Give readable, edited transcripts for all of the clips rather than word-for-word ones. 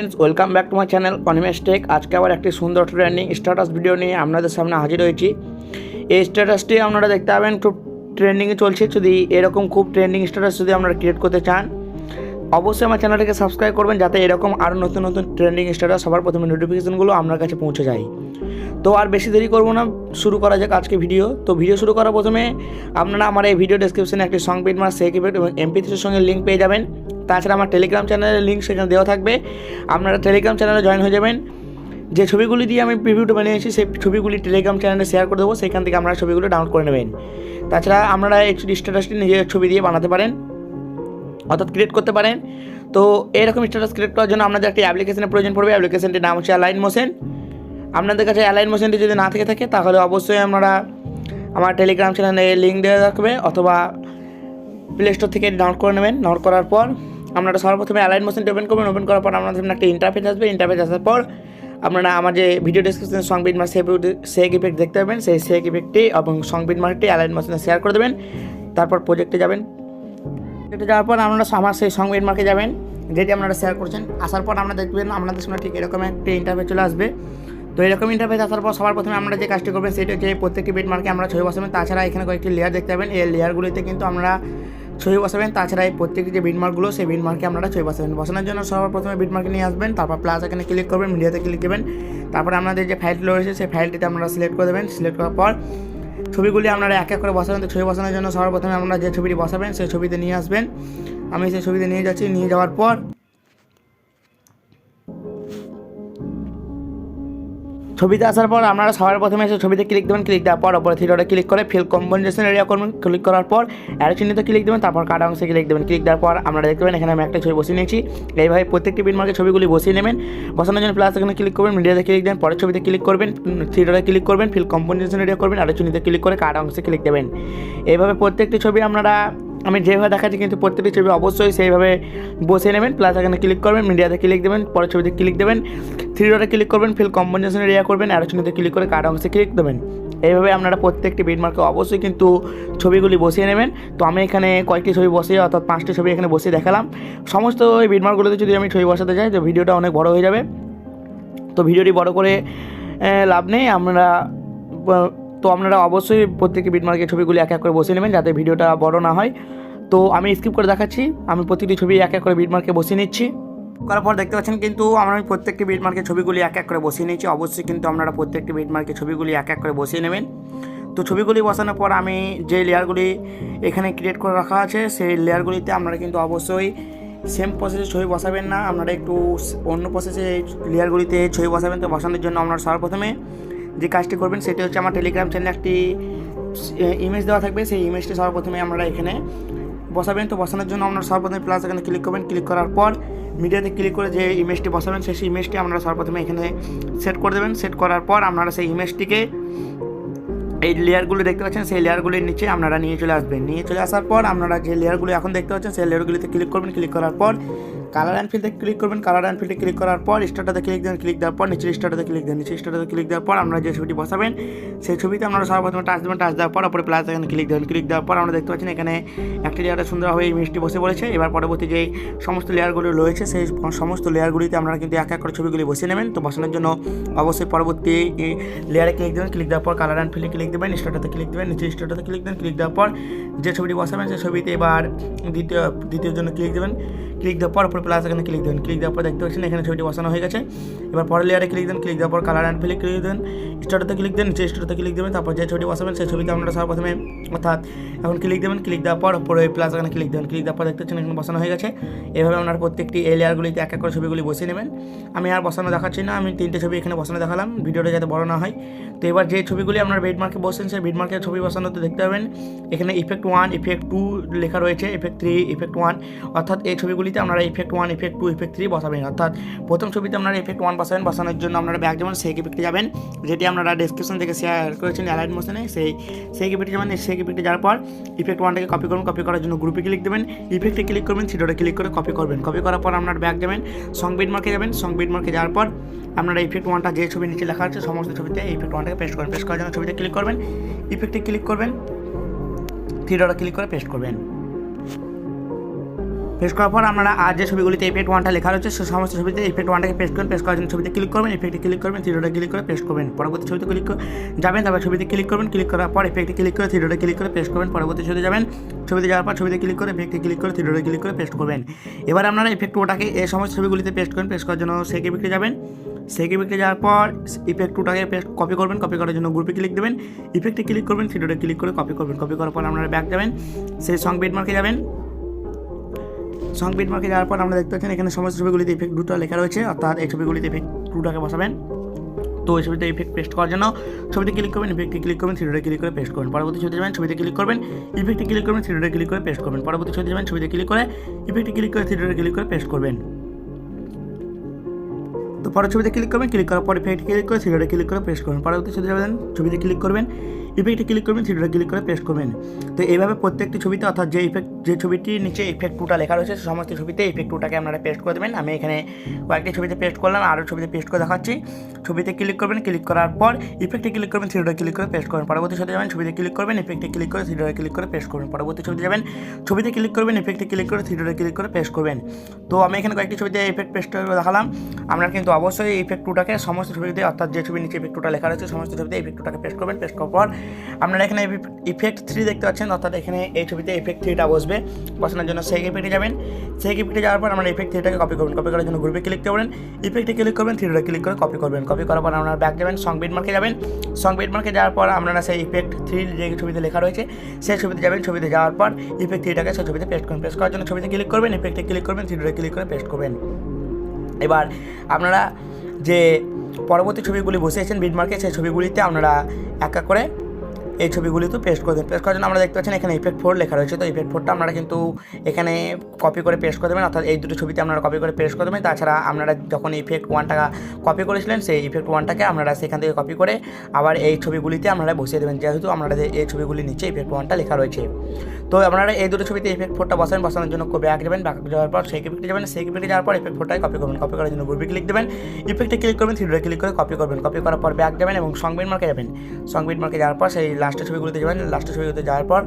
Friends, welcome back to my channel Animesh tech. আজকে আবার একটি সুন্দর ট্রেন্ডিং স্ট্যাটাস ভিডিও নিয়ে আপনাদের সামনে হাজির হয়েছি। এই স্ট্যাটাসটি আপনারা দেখতে পাবেন খুব ট্রেন্ডিংয়ে চলছে। যদি এরকম খুব ট্রেন্ডিং স্ট্যাটাস যদি আপনারা ক্রিয়েট করতে চান, অবশ্যই আমার চ্যানেলটিকে সাবস্ক্রাইব করবেন, যাতে এরকম আরও নতুন নতুন ট্রেন্ডিং স্ট্যাটাস সবার প্রথমে নোটিফিকেশনগুলো আপনার কাছে পৌঁছে যায়। তো আর বেশি দেরি করবো না, শুরু করা যাক আজকে ভিডিও। তো ভিডিও শুরু করার প্রথমে আপনারা আমার এই ভিডিও ডেসক্রিপশনে একটি সং পিটমার সেক ইফেক্ট এবং MP3 সঙ্গে লিঙ্ক পেয়ে যাবেন। তাছাড়া আমার টেলিগ্রাম চ্যানেলের লিঙ্ক সেখানে দেওয়া থাকবে, আপনারা টেলিগ্রাম চ্যানেলে জয়েন হয়ে যাবেন। যে ছবিগুলি দিয়ে আমি প্রিভিউটা বানিয়েছি সেই ছবিগুলি টেলিগ্রাম চ্যানেলে শেয়ার করে দেবো, সেখান থেকে আপনারা ছবিগুলো ডাউনলোড করে নেবেন। তাছাড়া আপনারা এই স্ট্যাটাসটি নিজের ছবি দিয়ে বানাতে পারেন, অর্থাৎ ক্রিয়েট করতে পারেন। তো এরকম স্ট্যাটাস ক্রিয়েট করার জন্য আপনাদের একটি অ্যাপ্লিকেশনের প্রয়োজন পড়বে। অ্যাপ্লিকেশনটির নাম হচ্ছে অ্যালাইট মোশন। আপনাদের কাছে অ্যালাইট মোশনটি যদি না থেকে থাকে তাহলে অবশ্যই আপনারা আমার টেলিগ্রাম চ্যানেলে লিঙ্ক দেওয়া থাকবে, অথবা প্লে স্টোর থেকে ডাউনলোড করে নেবেন। ডাউনলোড করার পর আপনারা সর্বপ্রথমে অ্যালাইট মোশনটি ওপেন করবেন। ওপেন করার পর আপনাদের সামনে একটা ইন্টারফেস আসবে। ইন্টারফেস আসার পর আপনারা আমার যে ভিডিও ডেসক্রিপশনে সং পিটমার সেক ইফেক্ট দেখতে পাবেন, সেই সেক ইফেক্টটি এবং সং পিটমারটি অ্যালাইট মোশনে শেয়ার করে দেবেন। তারপর প্রজেক্টে যাবেন। প্রজেক্টে যাওয়ার পর আপনারা আমার সেই সং পিটমার্কে যাবেন যেটি আপনারা শেয়ার করছেন। আসার পর আপনারা দেখবেন আপনাদের সামনে ঠিক এরকম একটি ইন্টারফেস চলে আসবে। তো এরকম ইন্টারফেস আসার পর সবার প্রথমে আমরা যে কাজটি করবেন সেটা হচ্ছে প্রত্যেকটি পিটমার্কে আমরা ছবি বসাবেন। তাছাড়া এখানে কয়েকটি লেয়ার দেখতে পাবেন, এই লেয়ারগুলিতে কিন্তু আমরা ছবি বসাবেন। তাছাড়া এই প্রত্যেকটি যে বিটমার্কগুলো সেই বিটমার্কে আপনারা ছবি বসাবেন। বসানোর জন্য সবার প্রথমে বিটমার্কে নিয়ে আসবেন, তারপর প্লাস এখানে ক্লিক করবেন, মিডিয়াতে ক্লিক দেবেন। তারপর আপনাদের যে ফাইলটি রয়েছে সেই ফাইলটিতে আপনারা সিলেক্ট করে দেবেন। সিলেক্ট করার পর ছবিগুলি আপনারা এক এক করে বসাবেন। তো ছবি বসানোর জন্য সবার প্রথমে আপনারা যে ছবিটি বসাবেন সেই ছবিতে নিয়ে আসবেন। আমি সেই ছবিতে নিয়ে যাচ্ছি। নিয়ে যাওয়ার পর ছবিতে আসার পর আপনারা সবার প্রথমে এসে ছবিতে ক্লিক দেবেন। ক্লিক দেওয়ার পর ওপরে থ্রি ডটে ক্লিক করে ফিল কম্পোজিশন এরিয়া করবেন। ক্লিক করার পর অ্যারো চিহ্নিত ক্লিক দেবেন, তারপর কাটা অংশে ক্লিক দেবেন। ক্লিক দেওয়ার পর আপনারা দেখতে পাবেন এখানে আমি একটা ছবি বসিয়ে নিয়েছি। এইভাবে প্রত্যেকটি বিটমার্কে ছবিগুলি বসিয়ে নেবেন। বসানোর জন্য প্লাস এখানে ক্লিক করবেন, মিডিয়াতে ক্লিক দেবেন, পরের ছবিতে ক্লিক করবেন, থ্রি ডটে ক্লিক করবেন, ফিল কম্পোজিশন এরিয়া করবেন, অ্যারো চিহ্নিত ক্লিক করে কাটা অংশে ক্লিক দেবেন। এইভাবে প্রত্যেকটি ছবি আপনারা আমি যেভাবে দেখাচ্ছি কিন্তু প্রত্যেকটি ছবি অবশ্যই সেইভাবে বসিয়ে নেবেন। প্লাস এখানে ক্লিক করবেন, মিডিয়াতে ক্লিক দেবেন, পরের ছবিতে ক্লিক দেবেন, থ্রি ডটে ক্লিক করবেন, ফিল কম্পোজিশন এরিয়া করবেন, অ্যারো চিহ্নিত ক্লিক করে কাটা অংশে ক্লিক দেবেন। এইভাবে আপনারা প্রত্যেকটি বিটমার্কে অবশ্যই কিন্তু ছবিগুলি বসিয়ে নেবেন। তো আমি এখানে কয়েকটি ছবি বসিয়ে, অর্থাৎ 5টি ছবি এখানে বসিয়ে দেখালাম। সমস্ত এই বিটমার্কগুলোতে যদি আমি ছবি বসাতে যাই তো ভিডিওটা অনেক বড় হয়ে যাবে। তো ভিডিওটি বড় করে লাভ নেই। আপনারা অবশ্যই প্রত্যেকটি বিটমার্কের ছবিগুলি এক এক করে বসিয়ে নেবেন, যাতে ভিডিওটা বড় না হয়। তো আমি স্কিপ করে দেখাচ্ছি। আমি প্রতিটি ছবি এক এক করে বিটমার্কে বসিয়ে নিচ্ছি। করার পর দেখতে পাচ্ছেন কিন্তু আমি প্রত্যেকটি বিটমার্কের ছবিগুলি এক এক করে বসিয়ে নিচ্ছি। অবশ্যই কিন্তু আপনারা প্রত্যেকটি বিটমার্কের ছবিগুলি এক এক করে বসিয়ে নেবেন। তো ছবিগুলি বসানোর পর আমি যে লেয়ারগুলি এখানে ক্রিয়েট করে রাখা আছে সেই লেয়ারগুলিতে আপনারা কিন্তু অবশ্যই সেম প্রসেসে ছবি বসাবেন না, আপনারা একটু অন্য প্রসেসে এই লেয়ারগুলিতে ছবি বসাবেন। তো বসানোর জন্য আপনারা সর্বপ্রথমে যে কাজটি করবেন সেটি হচ্ছে আমার টেলিগ্রাম চ্যানেলে একটি ইমেজ দেওয়া থাকবে, সেই ইমেজটি সর্বপ্রথমে আপনারা এখানে বসাবেন। তো বসানোর জন্য আপনারা সর্বপ্রথমে প্লাস এখানে ক্লিক করবেন। ক্লিক করার পর মিডিয়াতে ক্লিক করে যে ইমেজটি বসাবেন সেই ইমেজটি আপনারা সর্বপ্রথমে এখানে সেট করে দেবেন। সেট করার পর আপনারা সেই ইমেজটিকে এই লেয়ারগুলো দেখতে পাচ্ছেন সেই লেয়ারগুলির নিচে আপনারা নিয়ে চলে আসবেন। নিয়ে চলে আসার পর আপনারা যে লেয়ারগুলো এখন দেখতে পাচ্ছেন সেই লেয়ারগুলিতে ক্লিক করবেন। ক্লিক করার পর কালার অ্যান্ড ফিল্ডে ক্লিক করবেন। কালার অ্যান্ড ফিল্ডে ক্লিক করার পর স্টার্টাতে ক্লিক দেন। ক্লিক দেওয়ার পর নিচের স্টার্টাতে ক্লিক দেন। নিচের স্টার্টাতে ক্লিক দেওয়ার পর আপনারা যে ছবিটি বসাবেন সেই ছবিতে আপনারা সর্বপ্রথমে টাচ দেবেন। টাচ দেওয়ার পর ওপরে প্লাস এখানে ক্লিক দেবেন। ক্লিক দেওয়ার পর আমরা দেখতে পাচ্ছেন এখানে একটি লেয়ারে সুন্দরভাবে ইমেজটি বসে পড়েছে। এবার পরবর্তী যে সমস্ত লেয়ারগুলি রয়েছে সেই সমস্ত লেয়ারগুলিতে আপনারা কিন্তু এক এক করে ছবিগুলি বসিয়ে নেবেন। তো বসানোর জন্য অবশ্যই পরবর্তী লেয়ারে ক্লিক দেবেন। ক্লিক দেওয়ার পর কালার অ্যান্ড ফিল্ডে ক্লিক দেবেন, স্টার্টাতে ক্লিক দেবেন, নিচে স্টার্টাতে ক্লিক দেবেন। ক্লিক দেওয়ার পর যে ছবিটি বসাবেন সেই ছবিতে এবার দ্বিতীয় জন্য ক্লিক দেবেন। ক্লিক দেওয়ার পর উপরে প্লাস এখানে ক্লিক দেবেন। ক্লিক দেওয়ার পর দেখতে পাচ্ছেন এখানে ছবিটি বসানো হয়ে গেছে। এবার পরের লেয়ারে ক্লিক দেন। ক্লিক দেওয়ার পর কালার অ্যান্ড ফিল্ডে ক্লিক দেন, স্টার্টাতে ক্লিক দেন, নিচে স্টার্টাতে ক্লিক দেবেন। তারপর যে ছবিটি বসাবেন সেই ছবিতে আপনারা সর্বপ্রথমে অর্থাৎ এখন ক্লিক দেবেন। ক্লিক দেওয়ার পর উপরে প্লাস এখানে ক্লিক দেবেন। ক্লিক দেওয়ার পর দেখতে পাচ্ছেন এখানে বসানো হয়ে গেছে। এভাবে আপনারা প্রত্যেকটি এই লেয়ারগুলিতে এক এক করে ছবিগুলি বসিয়ে নেবেন। আমি আর বসানো দেখাচ্ছি না, আমি 3টে ছবি এখানে বসানো দেখালাম, ভিডিওটা যাতে বড় না হয়। তো এবার যে ছবিগুলি আপনার বিটমার্কে বসছেন সেই বিটমার্কের ছবি বসানোতে দেখতে পাবেন এখানে ইফেক্ট 1, ইফেক্ট 2 লেখা রয়েছে, ইফেক্ট 3, ইফেক্ট 1। অর্থাৎ এই ছবিগুলিতে আপনারা ইফেক্ট 1, ইফেক্ট 2, ইফেক্ট 3 বসাবেন। অর্থাৎ প্রথম ছবিতে আপনারা ইফেক্ট 1 বসাবেন। বসানোর জন্য আপনারা ব্যাক যাবেন, সেই ইফেক্টে যাবেন যেটি আপনারা ডেসক্রিপশন থেকে শেয়ার করেছেন অ্যালাইট মোশনে, সেই ইফেক্টে যাবেন। সেই ইফেক্টে যাওয়ার পর ইফেক্ট 1টাকে কপি করুন। কপি করার জন্য গ্রুপে ক্লিক দেবেন, ইফেক্টে ক্লিক করবেন, থ্রি ডটে ক্লিক করে কপি করবেন। কপি করার পর আপনারা ব্যাক যাবেন, সং বিটমার্কে যাবেন। সং বিটমার্কে যাওয়ার পর আপনারা ইফেক্ট 1টা যে ছবি নিচে লেখা আছে সমস্ত ছবিতে ইফেক্ট 1টাকে পেস্ট করবেন। পেস্ট করার জন্য ছবিতে ক্লিক করবেন, ইফেক্টে ক্লিক করবেন, থ্রি ডটে ক্লিক করে পেস্ট করবেন। পেস্ট করার পর আপনারা আর যে ছবিগুলিতে ইফেক্ট ওয়ানটা লেখা রয়েছে সেই সমস্ত ছবিতে ইফেক্ট ওয়ানটাকে পেস্ট করবেন। পেস্ট করার জন্য ছবিতে ক্লিক করবেন, ইফেক্টে ক্লিক করবেন, থ্রি ডটে ক্লিক করে পেস্ট করবেন। পরবর্তী ছবিতে ক্লিক যাবেন, তারপর ছবিতে ক্লিক করবেন, ক্লিক করার পর ইফেক্টে ক্লিক করে থ্রি ডটে ক্লিক করে পেস্ট করবেন। পরবর্তী ছবিতে যাবেন, ছবিতে যাওয়ার পর ছবিতে ক্লিক করে ইফেক্টে ক্লিক করে থ্রি ডটে ক্লিক করে পেস্ট করবেন। এবার আপনারা ইফেক্ট ওটাকে এই সমস্ত ছবিগুলিতে পেস্ট করবেন। পেস্ট করার জন্য সেই ইফেক্টে যাবেন, সেই ইফেক্টে যাওয়ার পর ইফেক্ট টুটাকে পেস্ট কপি করবেন। কপি করার জন্য গ্রুপে ক্লিক দেবেন, ইফেক্টে ক্লিক করবেন, থ্রি ডটে ক্লিক করে কপি করবেন। কপি করার পর আপনারা ব্যাক যাবেন, সেই সং বিটমার্কে যাবেন। সং বিটমার্কে যাওয়ার পর আমরা দেখতে পাচ্ছেন এখানে সমস্ত ছবিগুলিতে ইফেক্ট দুটো লেখা রয়েছে, অর্থাৎ এই ছবিগুলিতে ইফেক্ট টুটাকে বসাবেন। তো এই ছবিতে ইফেক্ট পেস্ট করার জন্য ছবিতে ক্লিক করবেন, ইফেক্টে ক্লিক করবেন, থ্রি ডটে ক্লিক করে পেস্ট করবেন। পরবর্তী ছবিতে যাবেন, ছবিতে ক্লিক করবেন, ইফেক্টে ক্লিক করবেন, থ্রি ডটে ক্লিক করে পেস্ট করবেন। পরবর্তী ছবিতে যাবেন, ছবিতে ক্লিক করে ইফেক্টে ক্লিক করে থ্রি ডটে ক্লিক করে পেস্ট করবেন। তো পরের ছবিতে ক্লিক করবেন, ক্লিক করার পর ইফেক্টে ক্লিক করে থ্রি ডটে ক্লিক করে পেস্ট করবেন। পরবর্তী ছবিতে যাবেন, ছবিতে ক্লিক করবেন, ইফেক্টে ক্লিক করবেন, থ্রি ডটে ক্লিক করে পেস্ট করবেন। তো এইভাবে প্রত্যেকটি ছবিতে, অর্থাৎ যে ছবিটির নিচে ইফেক্ট টুটা লেখা রয়েছে সমস্ত ছবিতে ইফেক্ট টুটাকে আপনারা পেস্ট করে দেবেন। আমি এখানে কয়েকটি ছবিতে পেস্ট করলাম, আরও ছবিতে পেস্ট করে দেখাচ্ছি। ছবিতে ক্লিক করবেন, ক্লিক করার পর ইফেক্টে ক্লিক করবেন, থ্রি ডটে ক্লিক করে পেস্ট করবেন। পরবর্তী ছবিতে যাবেন, ছবিতে ক্লিক করবেন, ইফেক্টে ক্লিক করে থ্রি ডটে ক্লিক করে পেস্ট করবেন। পরবর্তী ছবিতে যাবেন, ছবিতে ক্লিক করবেন, ইফেক্টে ক্লিক করে থ্রি ডটে ক্লিক করে পেস্ট করবেন। তো আমি এখানে কয়েকটি ছবিতে ইফেক্ট পেস্ট করে দেখালাম। আপনারা কিন্তু অবশ্যই ইফেক্ট টুটাকে সমস্ত ছবিতে, অর্থাৎ যে ছবির নিচে ইফেক্ট টুটা লেখা রয়েছে সমস্ত ছবিতে ইফেক্ট টুটাকে পেস্ট করবেন। পেস্ট করার পর আপনারা এখানে ইফেক্ট থ্রি দেখতে পাচ্ছেন, অর্থাৎ এখানে এই ছবিতে ইফেক্ট থ্রিটা বসবে। বসানোর জন্য সেই ইফেক্টে যাবেন, সেই ইফেক্টে যাওয়ার পর আমরা ইফেক্ট থ্রিটাকে কপি করবেন। কপি করার জন্য গ্রুপে ক্লিক করবেন, ইফেক্টে ক্লিক করবেন, থ্রি ডটে ক্লিক করে কপি করবেন। কপি করার পর আপনারা ব্যাক যাবেন, সং বিটমার্কে যাবেন। সং বিটমার্কে যাওয়ার পর আপনারা সেই ইফেক্ট থ্রি যে ছবিতে লেখা রয়েছে সেই ছবিতে যাবেন। ছবিতে যাওয়ার পর ইফেক্ট থ্রিটাকে সেই ছবিতে পেস্ট করবেন। পেস্ট করার জন্য ছবিতে ক্লিক করবেন, ইফেক্টে ক্লিক করবেন, থ্রি ডটে ক্লিক করে পেস্ট করবেন। এবার আপনারা যে পরবর্তী ছবিগুলি বসিয়েছেন বিটমার্কে সেই ছবিগুলিতে আপনারা এক এক করে এই ছবিগুলি তো পেস্ট করে দেবেন। পেস্ট করার জন্য আমরা দেখতে পাচ্ছেন এখানে ইফেক্ট ফোর লেখা রয়েছে। তো ইফেক্ট ফোরটা আপনারা কিন্তু এখানে কপি করে পেস্ট করে দেবেন, অর্থাৎ এই দুটো ছবিতে আপনারা কপি করে পেস্ট করে দেবেন। তাছাড়া আপনারা যখন ইফেক্ট ওয়ানটা কপি করেছিলেন সেই ইফেক্ট ওয়ানটাকে আপনারা সেখান থেকে কপি করে আবার এই ছবিগুলিতে আপনারা বসিয়ে দেবেন, যেহেতু আপনাদের এই ছবিগুলির নিচে ইফেক্ট ওয়ানটা লেখা রয়েছে। তো আপনারা এই দুটো ছবিতে ইফেক্ট ফোরটা বসাবেন। বসানোর জন্য ব্যাক যাবেন, ব্যাক যাওয়ার পর সেই ইফেক্টে যাবেন, সেই ইফেক্টে যাওয়ার পর ইফেক্ট ফোরটাই কপি করবেন। কপি করার জন্য গ্রুপে ক্লিক দেবেন, ইফেক্টে ক্লিক করবেন, থ্রি ডটে ক্লিক করে কপি করবেন। কপি করার পর ব্যাক যাবেন এবং সং বিটমার্কে যাবেন। সং বিটমার্কে যাওয়ার পর সেই লাস্টের ছবিগুলিতে যাবেন। লাস্টের ছবিগুলোতে যাওয়ার পর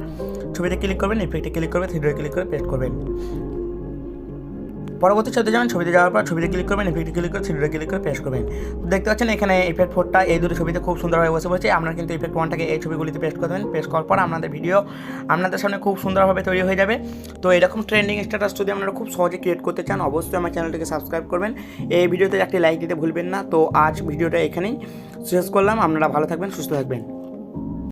ছবিতে ক্লিক করবেন, ইফেক্টে ক্লিক করবেন, থ্রি ডটে ক্লিক করে পেস্ট করবেন। পরবর্তী ছবিতে যাবেন, ছবিতে যাওয়ার পর ছবিতে ক্লিক করবেন, ইফেক্টে ক্লিক করে থ্রি ডটে ক্লিক করে পেস্ট করবেন। দেখতে পাচ্ছেন এখানে ইফেক্ট ফোরটা এই দুটো ছবিতে খুব সুন্দরভাবে বসে পড়েছে। আপনারা কিন্তু ইফেক্ট ওয়ানটাকে এই ছবিগুলিতে পেস্ট করে দেবেন। পেস্ট করার পর আপনাদের ভিডিও আপনাদের সামনে খুব সুন্দরভাবে তৈরি হয়ে যাবে। তো এরকম ট্রেন্ডিং স্ট্যাটাস যদি আপনারা খুব সহজে ক্রিয়েট করতে চান অবশ্যই আমার চ্যানেলটিকে সাবস্ক্রাইব করবেন। এই ভিডিওতে একটি লাইক দিতে ভুলবেন না। তো আজ ভিডিওটা এখানেই শেষ করলাম। আপনারা ভালো থাকবেন, সুস্থ থাকবেন।